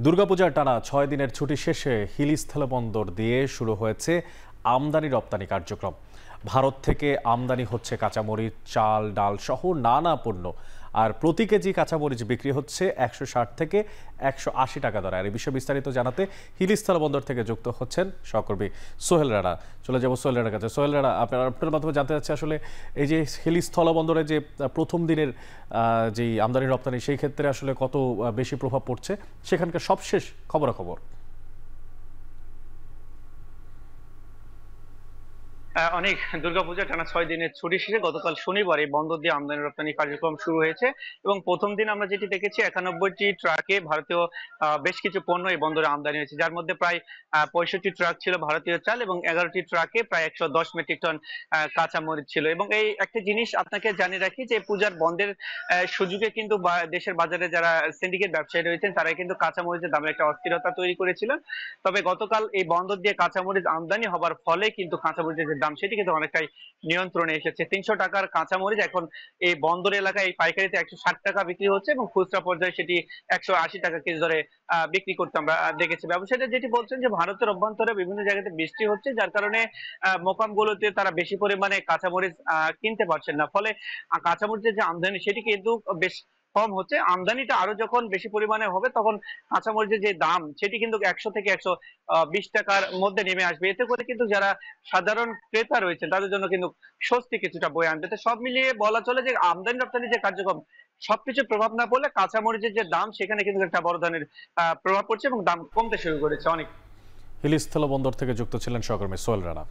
দুর্গাপূজার টানা ৬ দিনের ছুটি শেষে হিলি স্থলবন্দর দিয়ে শুরু হয়েছে আমদানি রপ্তানি কার্যক্রম। ভারত থেকে আমদানি হচ্ছে কাঁচামরিচ, চাল, ডাল সহ নানা পণ্য। আর প্রতি কেজি কাঁচামরিচ বিক্রি হচ্ছে ১৬০ থেকে ১৮০ টাকা দরে। আর এই বিষয়ে বিস্তারিত জানাতে হিলি স্থলবন্দর থেকে যুক্ত হচ্ছেন সহকর্মী সোহেল রানা। চলে যাবো সোহেল রানার কাছে। সোহেল রানা, আপনার মাধ্যমে জানতে চাচ্ছি আসলে এই যে হিলি স্থলবন্দরে যে প্রথম দিনের যেই আমদানি রপ্তানি, সেই ক্ষেত্রে আসলে কত বেশি প্রভাব পড়ছে, সেখানকার সবশেষ খবরাখবর। অনেক দুর্গাপূজা টানা ৬ দিনের ছুটি শেষে গতকাল শনিবার এই বন্দর দিয়ে আমদানি রপ্তানি কার্যক্রম শুরু হয়েছে এবং প্রথম দিন আমরা যেটি দেখেছি ৯১টি ট্রাকে ভারতীয় বেশ কিছু পণ্য এই বন্দরে আমদানি হয়েছে, যার মধ্যে প্রায় ৬৫ ট্রাক ছিল ভারতীয় চাল এবং ১১টি ট্রাকে প্রায় ১১০ মেট্রিক টন কাঁচামরিচ ছিল। এবং এই একটা জিনিস আপনাকে জানিয়ে রাখি যে পূজার বন্ধের সুযোগে কিন্তু দেশের বাজারে যারা সিন্ডিকেট ব্যবসায়ী রয়েছেন তারা কিন্তু কাঁচামরিচের দামে একটা অস্থিরতা তৈরি করেছিলেন। তবে গতকাল এই বন্দর দিয়ে কাঁচামরিচ আমদানি হবার ফলে কিন্তু কাঁচামরিচের দাম সেটি কিন্তু অনেকটাই নিয়ন্ত্রণে এসেছে। ৩০০ টাকার কাঁচামরিচ এখন এই বন্দর এলাকায় এই পাইকারিতে ১৬০ টাকা বিক্রি হচ্ছে এবং খুচরা পর্যায়ে সেটি ১৮০ টাকা কেজি দরে বিক্রি করতে আমরা দেখেছি। ব্যবসায়ীরা যেটি বলছেন যে ভারতের অভ্যন্তরে বিভিন্ন জায়গাতে বৃষ্টি হচ্ছে, যার কারণে মোকামগুলোতে তারা বেশি পরিমাণে কাঁচামরিচ কিনতে পারছেন না। ফলে কাঁচামরিচের যে আমদানি সেটি কিন্তু বেশ কম হচ্ছে। আমদানিটা আরো যখন বেশি পরিমাণে হবে তখন কাঁচামরিচের যে দাম সেটি কিন্তু ১০০ থেকে ১২০ টাকার মধ্যে নেমে আসবে। এতে করে কিন্তু যারা সাধারণ ক্রেতা রয়েছে তাদের জন্য কিন্তু স্বস্তি কিছুটা বয়ে আনবে। তো সব মিলিয়ে বলা চলে যে আমদানি রপ্তানি যে কার্যক্রম সবকিছু প্রভাব না পড়লে কাঁচামরিচের যে দাম সেখানে কিন্তু একটা বড় ধরনের প্রভাব পড়ছে এবং দাম কমতে শুরু করেছে অনেক। হিলি স্থলবন্দর থেকে যুক্ত ছিলেন সহকর্মী সোহেল রানা।